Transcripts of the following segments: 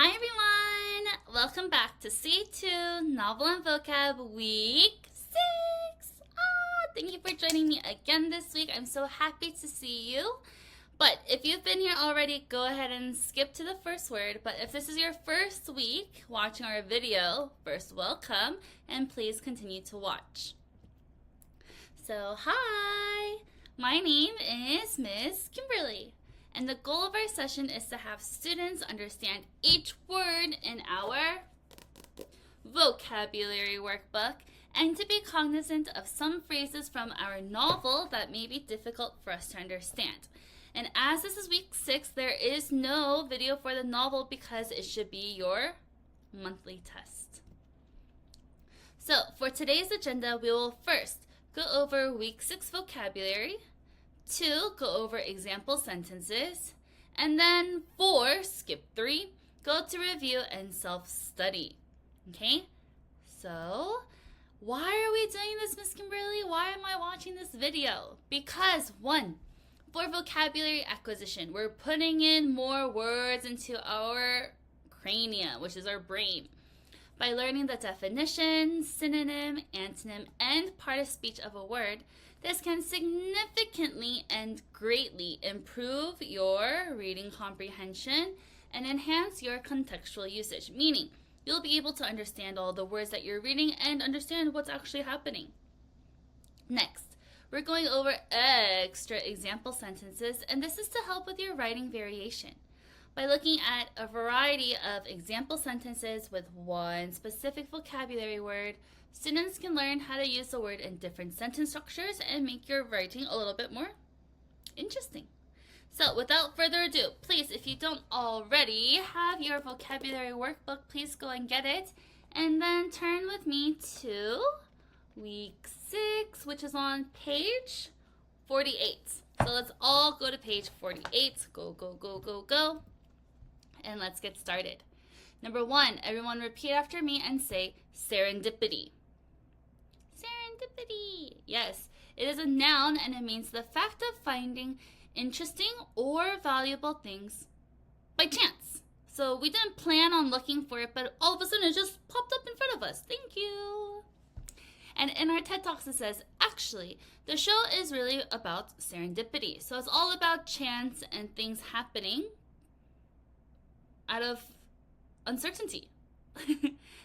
Hi everyone! Welcome back to C2 Novel and Vocab Week 6! Thank you for joining me again this week. I'm so happy to see you. But if you've been here already, go ahead and skip to the first word. But if this is your first week watching our video, first welcome, and please continue to watch. So hi! My name is Miss Kimberly. And the goal of our session is to have students understand each word in our vocabulary workbook and to be cognizant of some phrases from our novel that may be difficult for us to understand. And as this is week 6, there is no video for the novel because it should be your monthly test. So for today's agenda, we will first go over week 6 vocabulary, 2, go over example sentences, and then 4, skip 3, go to review and self-study. Okay? So, why are we doing this, Miss Kimberly? Why am I watching this video? Because, 1, for vocabulary acquisition, we're putting in more words into our cranium, which is our brain. By learning the definition, synonym, antonym, and part of speech of a word, this can significantly and greatly improve your reading comprehension and enhance your contextual usage, meaning you'll be able to understand all the words that you're reading and understand what's actually happening. Next, we're going over extra example sentences, and this is to help with your writing variation. By looking at a variety of example sentences with one specific vocabulary word, students can learn how to use the word in different sentence structures and make your writing a little bit more interesting. So without further ado, please, if you don't already have your vocabulary workbook, please go and get it. And then turn with me to week 6, which is on page 48. So let's all go to page 48. Go, go, go, go, go. And let's get started. Number 1, everyone repeat after me and say serendipity. Serendipity. Yes, it is a noun and it means the fact of finding interesting or valuable things by chance. So we didn't plan on looking for it, but all of a sudden it just popped up in front of us. Thank you. And in our TED Talks it says, actually, the show is really about serendipity. So it's all about chance and things happening out of uncertainty.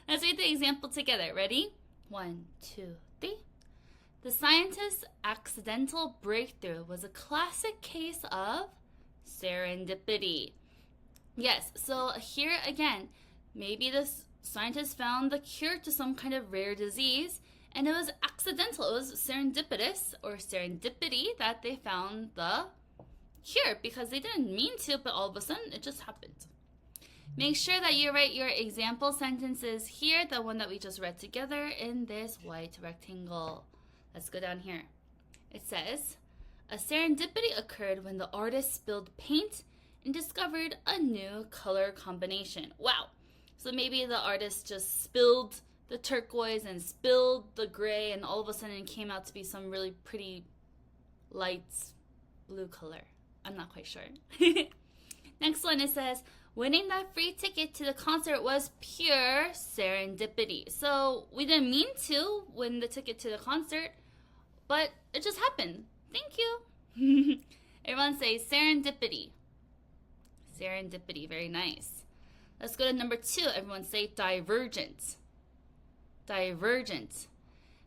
Let's read the example together. Ready? 1, 2, 3. The scientist's accidental breakthrough was a classic case of serendipity. Yes, so here again, maybe this scientist found the cure to some kind of rare disease, and it was accidental. It was serendipitous or serendipity that they found the cure because they didn't mean to, but all of a sudden it just happened. Make sure that you write your example sentences here, the one that we just read together, in this white rectangle. Let's go down here. It says, a serendipity occurred when the artist spilled paint and discovered a new color combination. Wow. So maybe the artist just spilled the turquoise and spilled the gray, and all of a sudden it came out to be some really pretty light blue color. I'm not quite sure. Next one, it says, winning that free ticket to the concert was pure serendipity. So we didn't mean to win the ticket to the concert, but it just happened. Thank you. Everyone say serendipity. Serendipity, very nice. Let's go to number 2. Everyone say divergent. Divergent.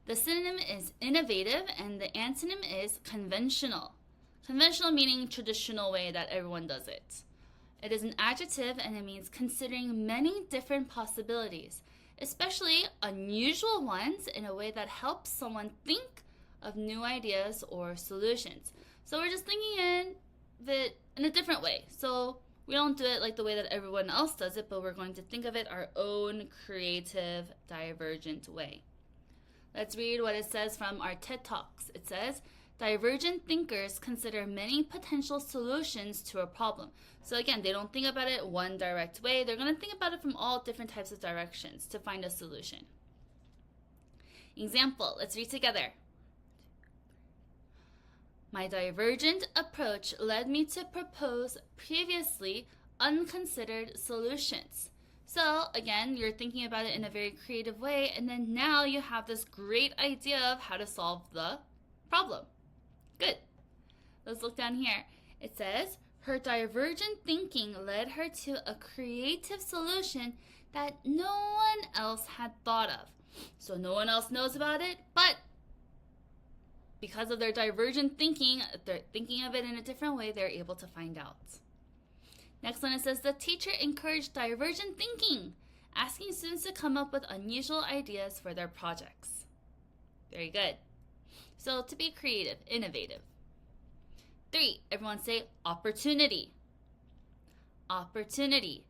The synonym is innovative and the antonym is conventional. Conventional meaning traditional way that everyone does it. It is an adjective and it means considering many different possibilities, especially unusual ones, in a way that helps someone think of new ideas or solutions. So we're just thinking of it in a different way. So we don't do it like the way that everyone else does it, but we're going to think of it our own creative, divergent way. Let's read what it says from our TED Talks. It says, divergent thinkers consider many potential solutions to a problem. So again, they don't think about it one direct way. They're going to think about it from all different types of directions to find a solution. Example, let's read together. My divergent approach led me to propose previously unconsidered solutions. So again, you're thinking about it in a very creative way, and then now you have this great idea of how to solve the problem. Good. Let's look down here. It says, her divergent thinking led her to a creative solution that no one else had thought of. So no one else knows about it, but because of their divergent thinking, they're thinking of it in a different way, they're able to find out. Next one, it says, the teacher encouraged divergent thinking, asking students to come up with unusual ideas for their projects. Very good. So to be creative, innovative. 3, everyone say opportunity. Opportunity.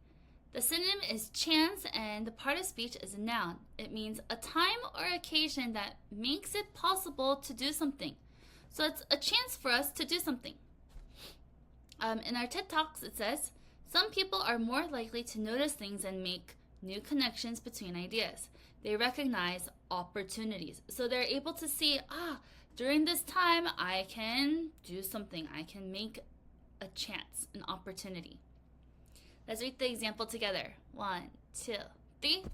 The synonym is chance, and the part of speech is a noun. It means a time or occasion that makes it possible to do something. So it's a chance for us to do something. In our TED Talks, it says, some people are more likely to notice things and make new connections between ideas. They recognize opportunities. So they're able to see, during this time, I can do something. I can make a chance, an opportunity. Let's read the example together. 1, 2, 3.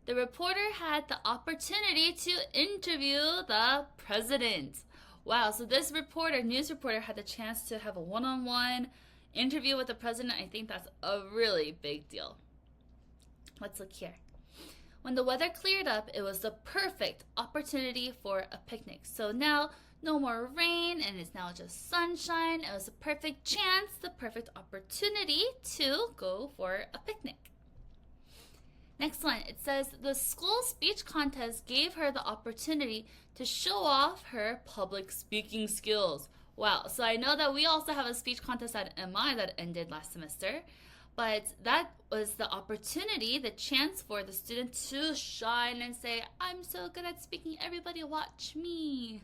The reporter had the opportunity to interview the president. Wow, so this news reporter, had the chance to have a one-on-one interview with the president. I think that's a really big deal. Let's look here. When the weather cleared up, it was the perfect opportunity for a picnic. So now, no more rain, and it's now just sunshine. It was a perfect chance, the perfect opportunity to go for a picnic. Next one, it says, the school speech contest gave her the opportunity to show off her public speaking skills. Wow, so I know that we also have a speech contest at M.I that ended last semester, but that was the opportunity, the chance for the student to shine and say, I'm so good at speaking, everybody watch me.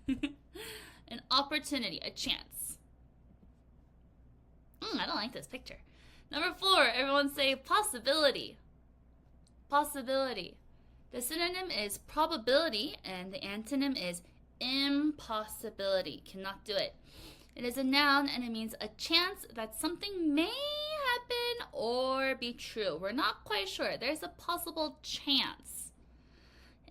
An opportunity, a chance. I don't like this picture. Number 4, everyone say possibility. Possibility. The synonym is probability, and the antonym is impossibility. Cannot do it. It is a noun, and it means a chance that something may happen or be true. We're not quite sure. There's a possible chance.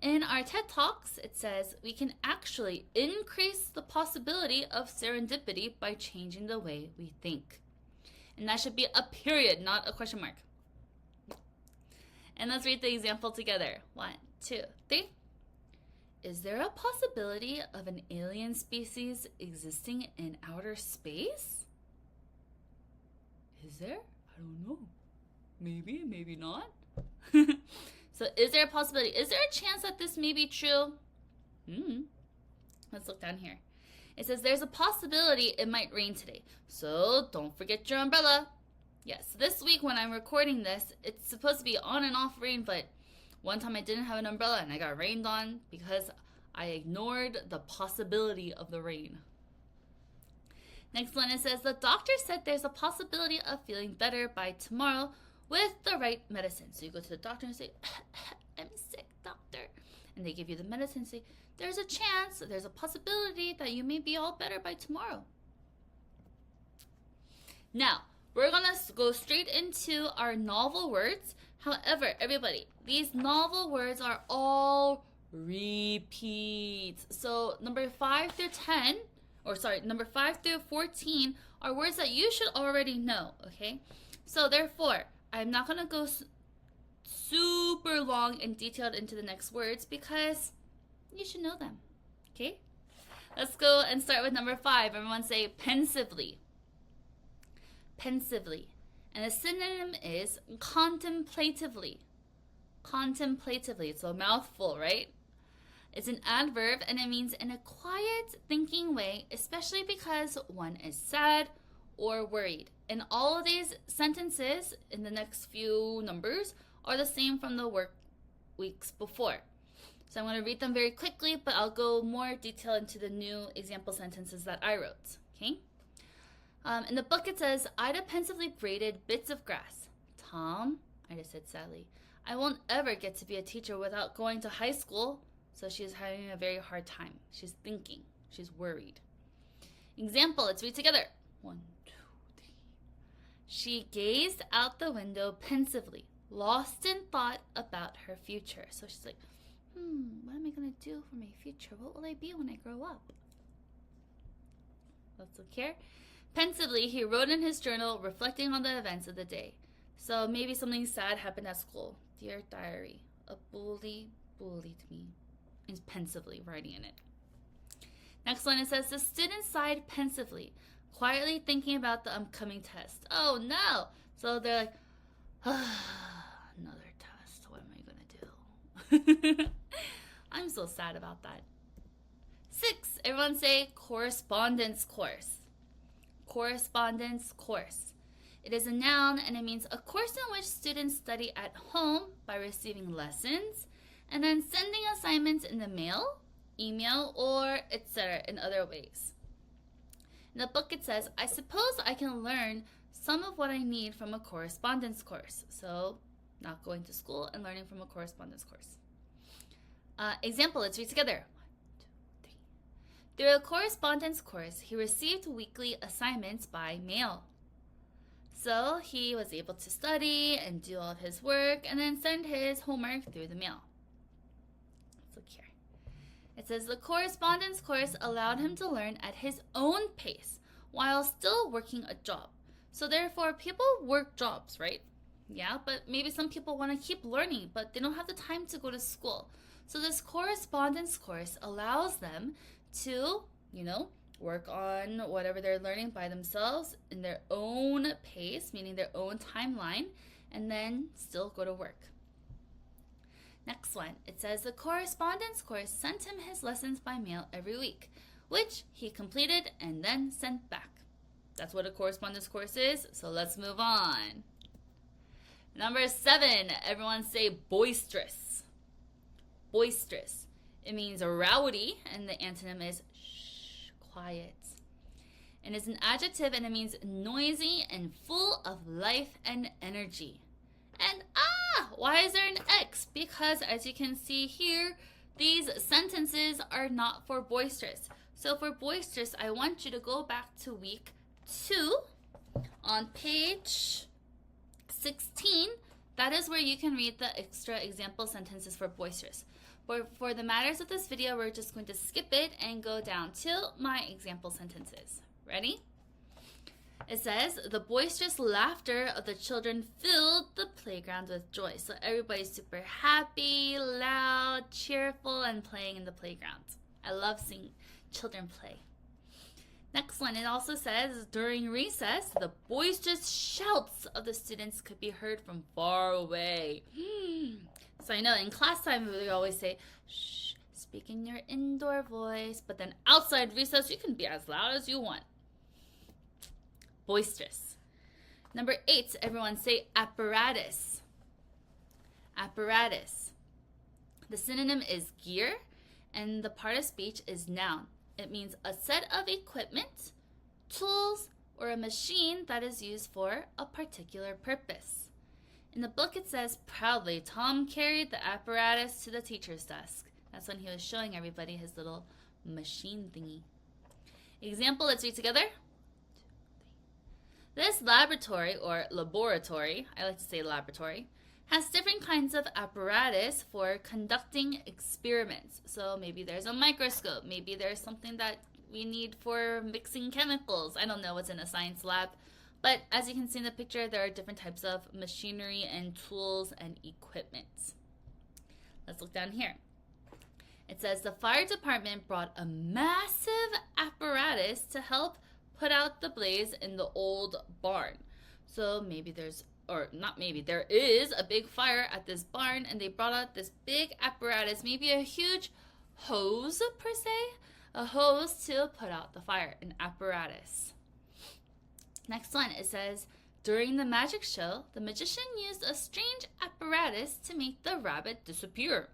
In our TED Talks, it says we can actually increase the possibility of serendipity by changing the way we think. And that should be a period, not a question mark. And let's read the example together. 1, 2, 3. Is there a possibility of an alien species existing in outer space? Is there? I don't know. Maybe, maybe not. So is there a possibility? Is there a chance that this may be true? Let's look down here. It says there's a possibility it might rain today. So don't forget your umbrella. Yes, this week when I'm recording this, it's supposed to be on and off rain, but one time I didn't have an umbrella and I got rained on because I ignored the possibility of the rain. Next one, it says the doctor said there's a possibility of feeling better by tomorrow with the right medicine. So you go to the doctor and say, I'm sick, doctor. And they give you the medicine and say, there's a chance, there's a possibility that you may be all better by tomorrow. Now, we're going to go straight into our novel words. However, everybody, these novel words are all repeats. So number 5 through 14 are words that you should already know, okay? So therefore, I'm not going to go super long and detailed into the next words because you should know them, okay? Let's go and start with number 5. Everyone say pensively. Pensively. And the synonym is contemplatively. Contemplatively. It's a mouthful, right? It's an adverb, and it means in a quiet, thinking way, especially because one is sad or worried. And all of these sentences in the next few numbers are the same from the work weeks before. So I'm going to read them very quickly, but I'll go more detail into the new example sentences that I wrote, okay? In the book it says, Ida pensively braided bits of grass. Tom, Ida said sadly, I won't ever get to be a teacher without going to high school. So she's having a very hard time. She's thinking. She's worried. Example, let's read together. 1, 2, 3. She gazed out the window pensively. lost in thought about her future. So she's like, what am I going to do for my future? What will I be when I grow up? Let's look here. Pensively, he wrote in his journal, reflecting on the events of the day. So maybe something sad happened at school. Dear diary, a bully bullied me. And pensively writing in it. Next one, it says, the student sighed pensively, quietly thinking about the upcoming test. Oh no! So they're like, another test. What am I going to do? I'm so sad about that. 6, everyone say correspondence course. Correspondence course. It is a noun and it means a course in which students study at home by receiving lessons and then sending assignments in the mail, email, or etc. in other ways. In the book it says, I suppose I can learn some of what I need from a correspondence course. So not going to school and learning from a correspondence course. Example, let's read together. 1, 2, 3. Through a correspondence course, he received weekly assignments by mail. So he was able to study and do all of his work and then send his homework through the mail. Let's look here. It says the correspondence course allowed him to learn at his own pace while still working a job. So therefore, people work jobs, right? Yeah, but maybe some people want to keep learning, but they don't have the time to go to school. So this correspondence course allows them to, work on whatever they're learning by themselves in their own pace, meaning their own timeline, and then still go to work. Next one, it says the correspondence course sent him his lessons by mail every week, which he completed and then sent back. That's what a correspondence course is, so let's move on. Number 7, everyone say boisterous. Boisterous. It means rowdy, and the antonym is quiet. And it's an adjective, and it means noisy and full of life and energy. And why is there an X? Because as you can see here, these sentences are not for boisterous. So for boisterous, I want you to go back to week 2 on page 16. That is where you can read the extra example sentences for boisterous. But for the matters of this video, we're just going to skip it and go down to my example sentences. Ready? It says, the boisterous laughter of the children filled the playground with joy. So everybody's super happy, loud, cheerful, and playing in the playground. I love seeing children play. Next one, it also says, during recess, the boisterous shouts of the students could be heard from far away. So I know in class time, we always say, shh, speak in your indoor voice. But then outside recess, you can be as loud as you want. Boisterous. Number 8, everyone say apparatus. Apparatus. The synonym is gear, and the part of speech is noun. It means a set of equipment, tools, or a machine that is used for a particular purpose. In the book it says, proudly, Tom carried the apparatus to the teacher's desk. That's when he was showing everybody his little machine thingy. Example, let's read together. 1, 2, 3. This laboratory, or laboratory, I like to say laboratory, has different kinds of apparatus for conducting experiments. So maybe there's a microscope, maybe there's something that we need for mixing chemicals. I don't know what's in a science lab. But as you can see in the picture, there are different types of machinery and tools and equipment. Let's look down here. It says the fire department brought a massive apparatus to help put out the blaze in the old barn. So maybe there is a big fire at this barn, and they brought out this big apparatus, maybe a huge hose per se, a hose to put out the fire, an apparatus. Next one, it says, during the magic show, the magician used a strange apparatus to make the rabbit disappear.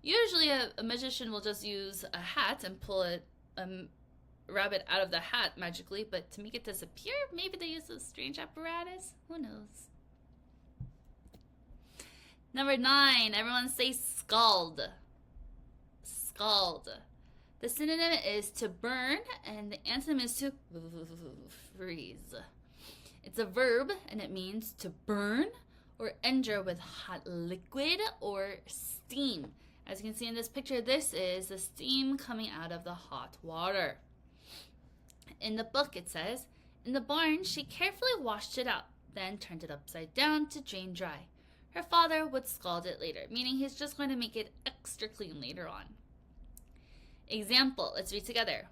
Usually a magician will just use a hat and pull a rabbit out of the hat magically, but to make it disappear, maybe they use a strange apparatus. Who knows? Number 9, everyone say scald. Scald. The synonym is to burn, and the antonym is to freeze. It's a verb, and it means to burn or injure with hot liquid or steam. As you can see in this picture, this is the steam coming out of the hot water. In the book, it says, in the barn, she carefully washed it out, then turned it upside down to drain dry. Her father would scald it later, meaning he's just going to make it extra clean later on. Example, let's read together.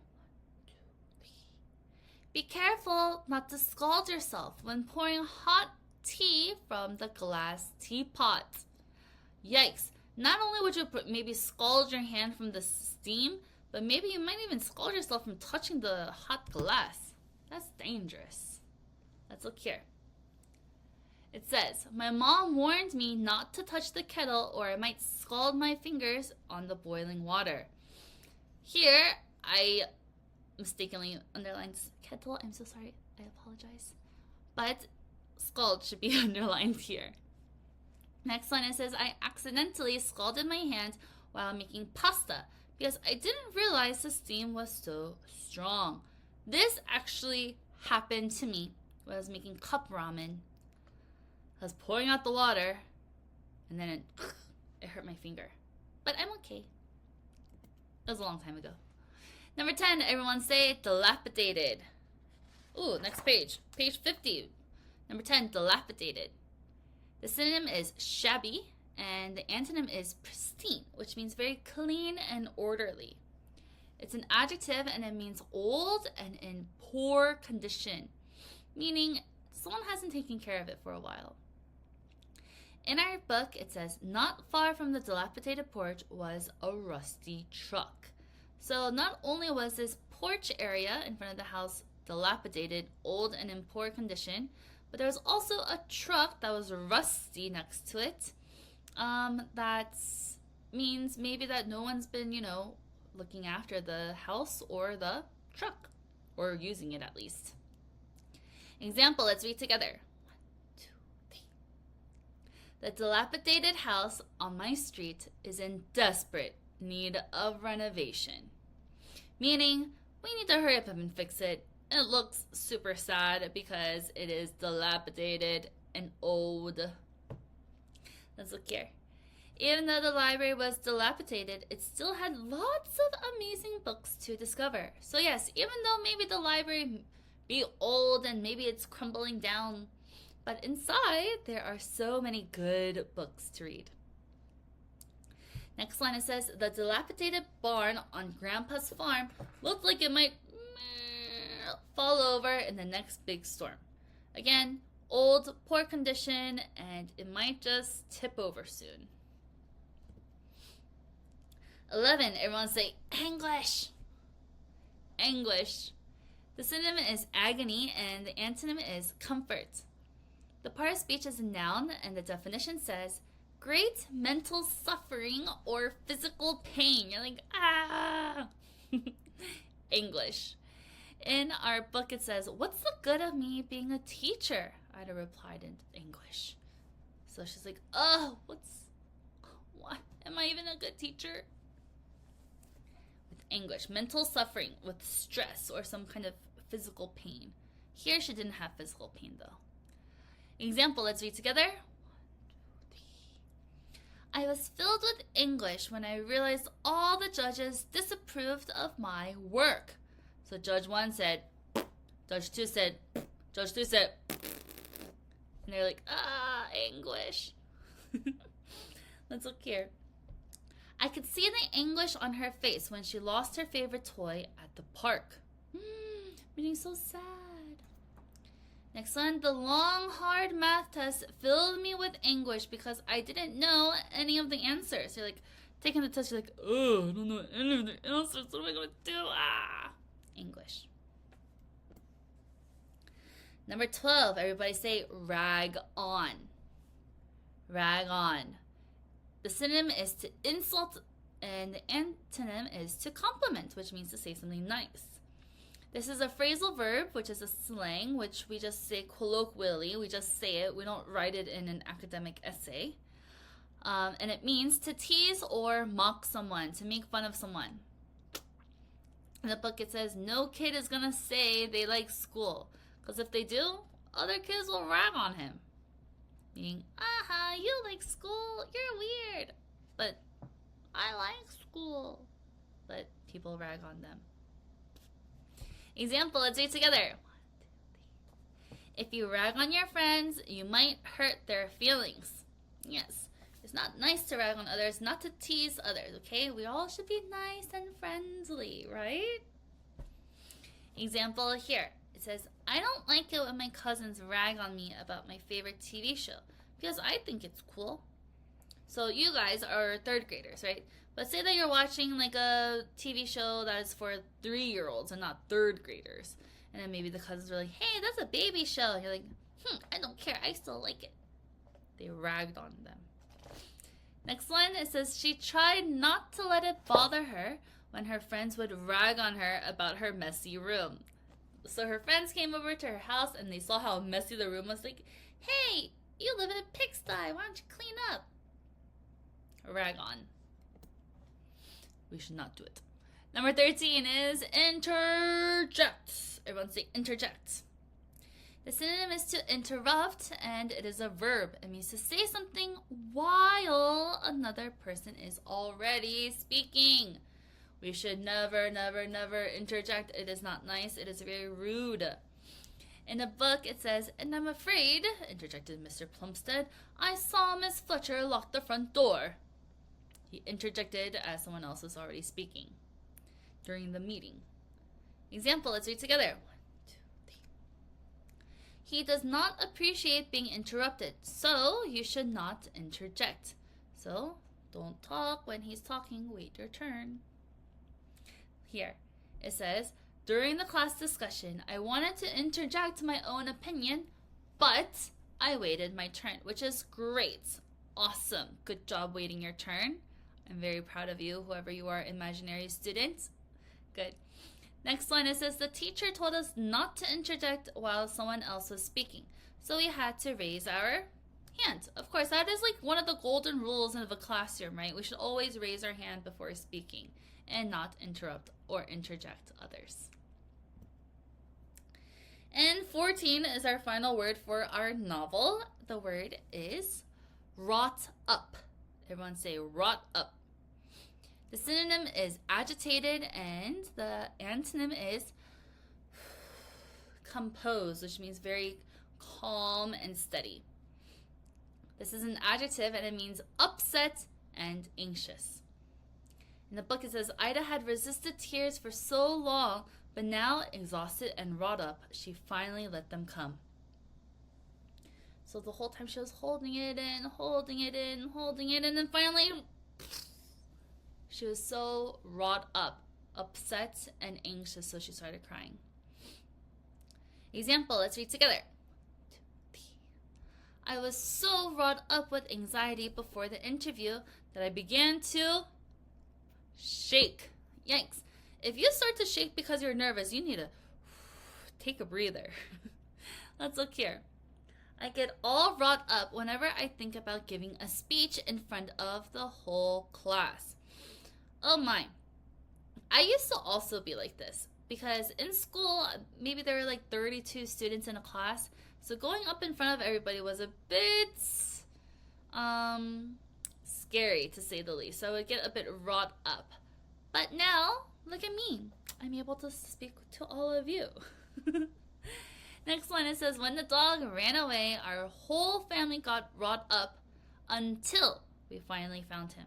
Be careful not to scald yourself when pouring hot tea from the glass teapot. Yikes. Not only would you maybe scald your hand from the steam, but maybe you might even scald yourself from touching the hot glass. That's dangerous. Let's look here. It says, my mom warned me not to touch the kettle or I might scald my fingers on the boiling water. Here, I mistakenly underlined kettle. I'm so sorry. I apologize. But scald should be underlined here. Next line, it says, I accidentally scalded my hand while making pasta because I didn't realize the steam was so strong. This actually happened to me when I was making cup ramen. I was pouring out the water and then it hurt my finger. But I'm okay. It was a long time ago. Number 10, everyone say dilapidated. Ooh, next page. Page 50. Number 10, dilapidated. The synonym is shabby, and the antonym is pristine, which means very clean and orderly. It's an adjective, and it means old and in poor condition, meaning someone hasn't taken care of it for a while. In our book, it says, not far from the dilapidated porch was a rusty truck. So not only was this porch area in front of the house dilapidated, old, and in poor condition, but there was also a truck that was rusty next to it. That means maybe that no one's been, looking after the house or the truck, or using it at least. Example, let's read together. 1, 2, 3. The dilapidated house on my street is in desperate need of renovation. Meaning, we need to hurry up and fix it. It looks super sad because it is dilapidated and old. Let's look here. Even though the library was dilapidated, it still had lots of amazing books to discover. So yes, even though maybe the library be old and maybe it's crumbling down, but inside there are so many good books to read. Next line, it says, the dilapidated barn on Grandpa's farm looked like it might fall over in the next big storm. Again, old, poor condition, and it might just tip over soon. 11, everyone say English. Anguish. The synonym is agony and the antonym is comfort. The part of speech is a noun and the definition says great mental suffering or physical pain. You're like, ah. English. In our book it says, what's the good of me being a teacher? I'd have replied in English. So she's like, what? Am I even a good teacher? With English, mental suffering with stress or some kind of physical pain. Here she didn't have physical pain though. Example, let's read together. 1, 2, 3. I was filled with English when I realized all the judges disapproved of my work. So Judge 1 said, Judge 2 said, Judge 3 said, and they're like, English. Let's look here. I could see the anguish on her face when she lost her favorite toy at the park. Meaning so sad. Next one, the long, hard math test filled me with anguish because I didn't know any of the answers. You're like, taking the test, you're like, I don't know any of the answers. What am I going to do? English. Number 12, everybody say rag on. Rag on. The synonym is to insult and the antonym is to compliment, which means to say something nice. This is a phrasal verb, which is a slang, which we just say colloquially. We just say it. We don't write it in an academic essay. And it means to tease or mock someone, to make fun of someone. In the book, it says, no kid is going to say they like school. Because if they do, other kids will rag on him. Meaning, aha, you like school, you're weird. But I like school. But people rag on them. Example, let's read together. 1, 2, 3. If you rag on your friends, you might hurt their feelings. Yes, it's not nice to rag on others, not to tease others, okay? We all should be nice and friendly, right? Example here. It says, I don't like it when my cousins rag on me about my favorite TV show because I think it's cool. So you guys are third graders, right? But say that you're watching like a TV show that is for 3-year-olds and not third graders. And then maybe the cousins are like, hey, that's a baby show. And you're like, I don't care. I still like it. They ragged on them. Next one, it says, she tried not to let it bother her when her friends would rag on her about her messy room. So her friends came over to her house and they saw how messy the room was. Like, hey, you live in a pigsty. Why don't you clean up? Rag on. We should not do it. Number 13 is interject. Everyone say interject. The synonym is to interrupt, and it is a verb. It means to say something while another person is already speaking. We should never, never, never interject. It is not nice. It is very rude. In the book, it says, and I'm afraid, interjected Mr. Plumstead, I saw Miss Fletcher lock the front door. He interjected as someone else was already speaking during the meeting. Example, let's read together. 1, 2, 3. He does not appreciate being interrupted, so you should not interject. So, don't talk when he's talking. Wait your turn. Here, it says, during the class discussion, I wanted to interject my own opinion, but I waited my turn, which is great. Awesome. Good job waiting your turn. I'm very proud of you, whoever you are, imaginary student. Good. Next one, it says, the teacher told us not to interject while someone else was speaking, so we had to raise our hand. Of course, that is like one of the golden rules of a classroom, right? We should always raise our hand before speaking and not interrupt or interject others. And 14 is our final word for our novel. The word is wrought up. Everyone say wrought up. The synonym is agitated, and the antonym is composed, which means very calm and steady. This is an adjective, and it means upset and anxious. In the book, it says, Ida had resisted tears for so long, but now, exhausted and wrought up, she finally let them come. So the whole time she was holding it in, and then finally, she was so wrought up, upset and anxious, so she started crying. Example, let's read together. 1, 2, 3. I was so wrought up with anxiety before the interview that I began to shake. Yikes. If you start to shake because you're nervous, you need to take a breather. Let's look here. I get all wrought up whenever I think about giving a speech in front of the whole class. Oh my. I used to also be like this because in school, maybe there were like 32 students in a class. So going up in front of everybody was a bit scary, to say the least. So I would get a bit wrought up. But now, look at me. I'm able to speak to all of you. Next one, it says, when the dog ran away, our whole family got wrought up until we finally found him.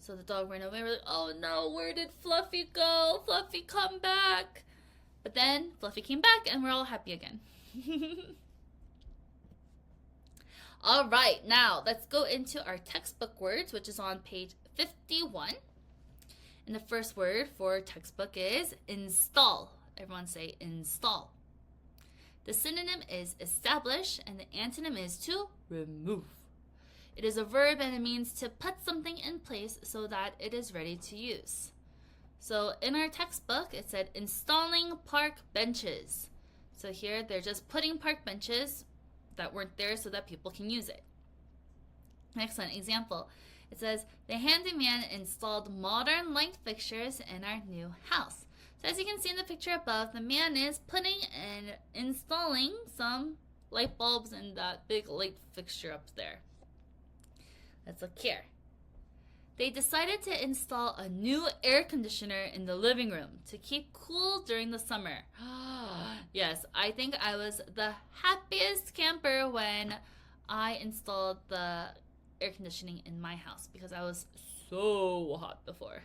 So the dog ran away. We're like, oh no, where did Fluffy go? Fluffy, come back. But then Fluffy came back and we're all happy again. All right, now let's go into our textbook words, which is on page 51. And the first word for textbook is install. Everyone say install. The synonym is establish, and the antonym is to remove. It is a verb, and it means to put something in place so that it is ready to use. So in our textbook, it said installing park benches. So here they're just putting park benches that weren't there so that people can use it. Next one, example. It says, the handyman installed modern light fixtures in our new house. So as you can see in the picture above, the man is putting and installing some light bulbs and that big light fixture up there. Let's look here. They decided to install a new air conditioner in the living room to keep cool during the summer. Yes, I think I was the happiest camper when I installed the air conditioning in my house because I was so hot before.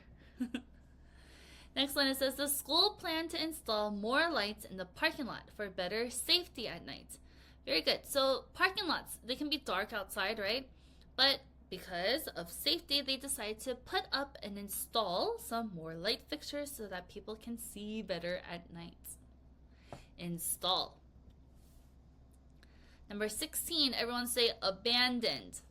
Next one, it says the school planned to install more lights in the parking lot for better safety at night. Very good. So parking lots, they can be dark outside, right? But because of safety, they decided to put up and install some more light fixtures so that people can see better at night. Install. Number 16, everyone say abandoned.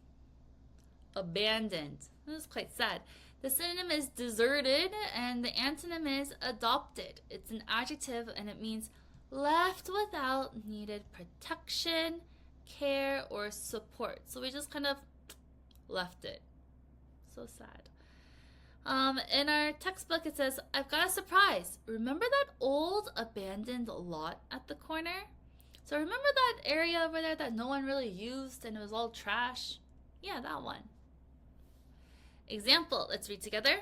Abandoned. This is quite sad. The synonym is deserted and the antonym is adopted. It's an adjective and it means left without needed protection, care, or support. So we just kind of left it. So sad. In our textbook it says, I've got a surprise. Remember that old abandoned lot at the corner? So remember that area over there that no one really used and it was all trash? Yeah, that one. Example, let's read together.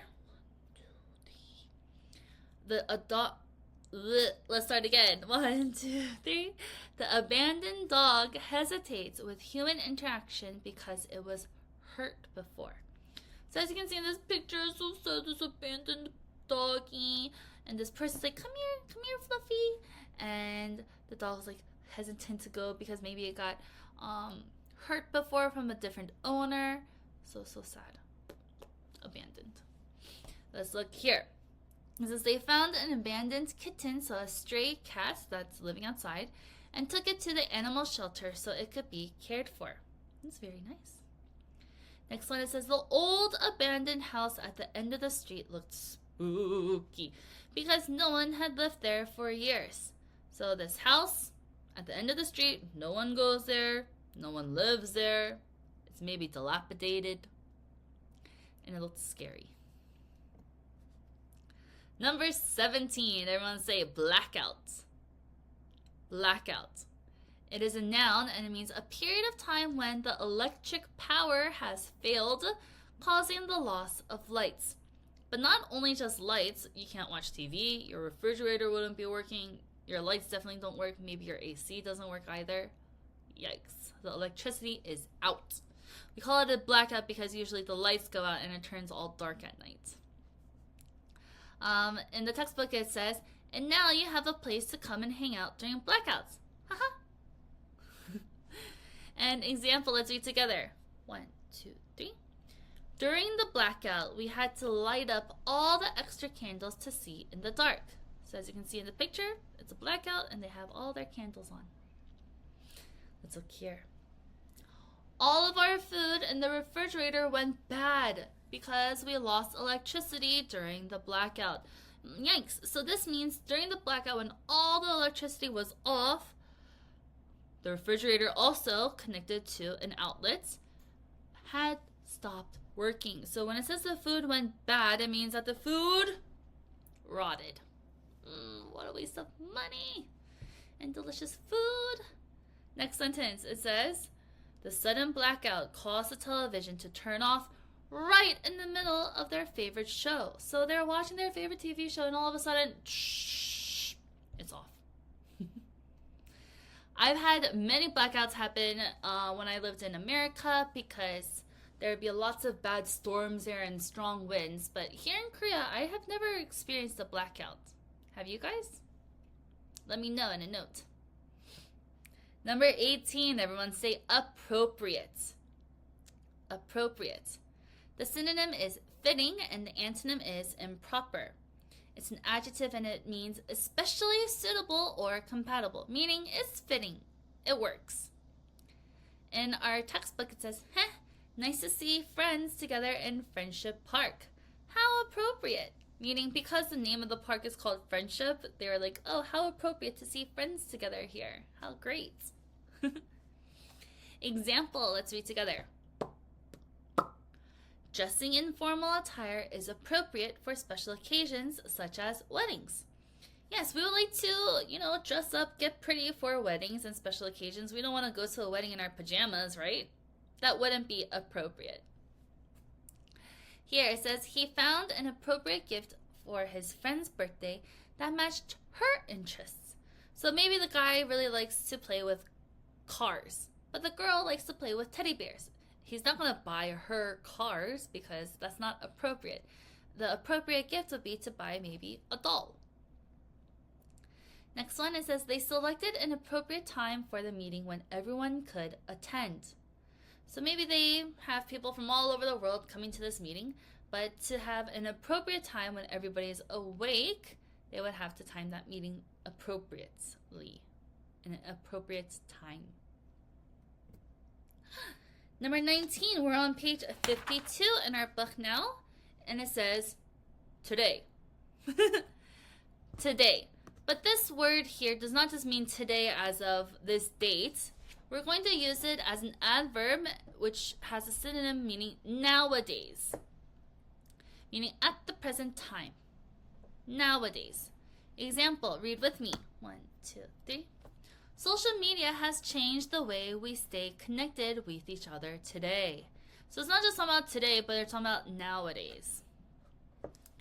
1, 2, 3. Let's start again. 1, 2, 3. The abandoned dog hesitates with human interaction because it was hurt before. So as you can see in this picture, it's so sad, this abandoned doggy, and this person's like, come here, Fluffy, and the dog's like hesitant to go because maybe it got hurt before from a different owner. So sad. Abandoned. Let's look here. It says they found an abandoned kitten, so a stray cat that's living outside, and took it to the animal shelter so it could be cared for. That's very nice. Next one, it says the old abandoned house at the end of the street looked spooky because no one had lived there for years. So this house at the end of the street, no one goes there, no one lives there. It's maybe dilapidated, and it looked scary. Number 17, everyone say blackout. Blackout. It is a noun and it means a period of time when the electric power has failed, causing the loss of lights. But not only just lights, you can't watch TV, your refrigerator wouldn't be working, your lights definitely don't work, maybe your AC doesn't work either. Yikes, the electricity is out. We call it a blackout because usually the lights go out and it turns all dark at night. In the textbook it says, and now you have a place to come and hang out during blackouts. Haha. An example, let's read together. 1, 2, 3. During the blackout, we had to light up all the extra candles to see in the dark. So as you can see in the picture, it's a blackout and they have all their candles on. Let's look here. All of our food in the refrigerator went bad because we lost electricity during the blackout. Yikes. So this means during the blackout when all the electricity was off, the refrigerator also connected to an outlet had stopped working. So when it says the food went bad, it means that the food rotted. What a waste of money and delicious food. Next sentence, it says, the sudden blackout caused the television to turn off right in the middle of their favorite show. So they're watching their favorite TV show and all of a sudden, shh, it's off. I've had many blackouts happen when I lived in America because there would be lots of bad storms there and strong winds. But here in Korea, I have never experienced a blackout. Have you guys? Let me know in a note. Number 18, everyone say appropriate. Appropriate. The synonym is fitting and the antonym is improper. It's an adjective and it means especially suitable or compatible, meaning it's fitting. It works. In our textbook it says, nice to see friends together in Friendship Park. How appropriate. Meaning because the name of the park is called Friendship, they were like, oh, how appropriate to see friends together here. How great. Example, let's read together. Dressing in formal attire is appropriate for special occasions such as weddings. Yes, we would like to, dress up, get pretty for weddings and special occasions. We don't want to go to a wedding in our pajamas, right? That wouldn't be appropriate. Here it says he found an appropriate gift for his friend's birthday that matched her interests. So maybe the guy really likes to play with cars, but the girl likes to play with teddy bears. He's not going to buy her cars because that's not appropriate. The appropriate gift would be to buy maybe a doll. Next one, it says they selected an appropriate time for the meeting when everyone could attend. So maybe they have people from all over the world coming to this meeting, but to have an appropriate time when everybody's awake, they would have to time that meeting appropriately, in an appropriate time. Number 19, we're on page 52 in our book now, and it says today. Today. But this word here does not just mean today as of this date. We're going to use it as an adverb which has a synonym meaning nowadays. Meaning at the present time. Nowadays. Example, read with me. 1, 2, 3. Social media has changed the way we stay connected with each other today. So it's not just talking about today, but they're talking about nowadays.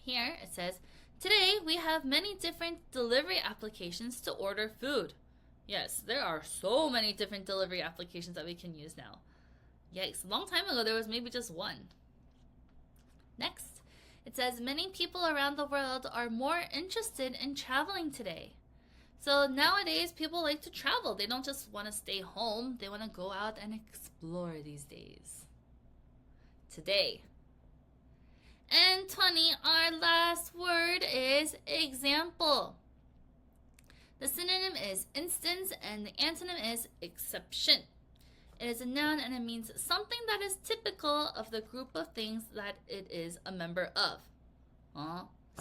Here it says, today we have many different delivery applications to order food. Yes, there are so many different delivery applications that we can use now. Yikes, a long time ago there was maybe just one. Next, it says many people around the world are more interested in traveling today. So nowadays people like to travel. They don't just want to stay home. They want to go out and explore these days. Today. And 20, our last word is example. The synonym is instance and the antonym is exception. It is a noun and it means something that is typical of the group of things that it is a member of.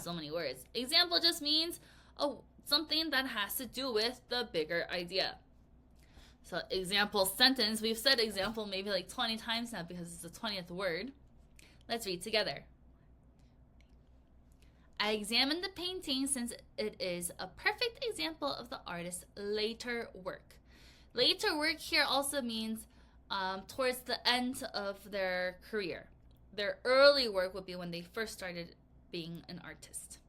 So many words. Example just means something that has to do with the bigger idea. So example sentence, we've said example maybe like 20 times now because it's the 20th word. Let's read together. I examined the painting since it is a perfect example of the artist's later work. Later work here also means towards the end of their career. Their early work would be when they first started being an artist.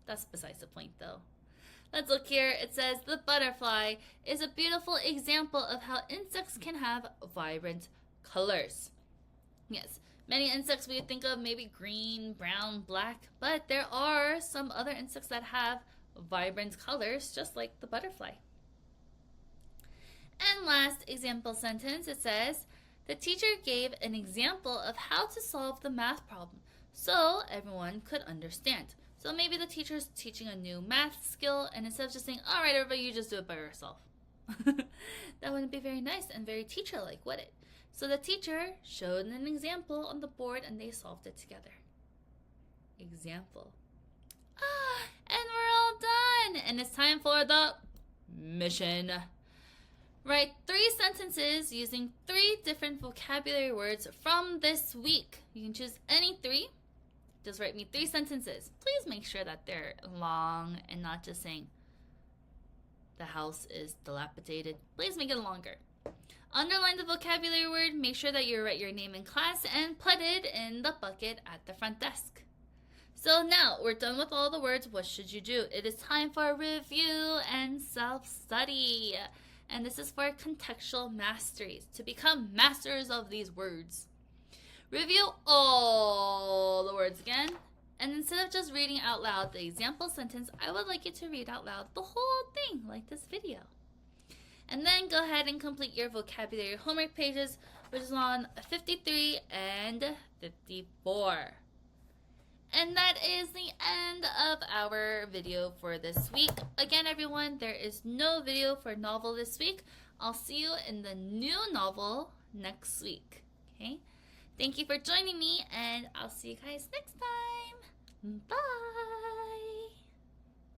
That's besides the point though. Let's look here. It says the butterfly is a beautiful example of how insects can have vibrant colors. Yes. Many insects we think of maybe green, brown, black, but there are some other insects that have vibrant colors, just like the butterfly. And last example sentence, it says, the teacher gave an example of how to solve the math problem so everyone could understand. So maybe the teacher's teaching a new math skill, and instead of just saying, all right, everybody, you just do it by yourself. That wouldn't be very nice and very teacher-like, would it? So the teacher showed an example on the board and they solved it together. Example. And we're all done. And it's time for the mission. Write 3 sentences using 3 different vocabulary words from this week. You can choose any 3. Just write me 3 sentences. Please make sure that they're long and not just saying the house is dilapidated. Please make it longer. Underline the vocabulary word, make sure that you write your name in class, and put it in the bucket at the front desk. So now, we're done with all the words. What should you do? It is time for review and self-study. And this is for contextual masteries, to become masters of these words. Review all the words again. And instead of just reading out loud the example sentence, I would like you to read out loud the whole thing, like this video. And then go ahead and complete your vocabulary homework pages, which is on 53 and 54. And that is the end of our video for this week. Again, everyone, there is no video for novel this week. I'll see you in the new novel next week. Okay? Thank you for joining me, and I'll see you guys next time. Bye!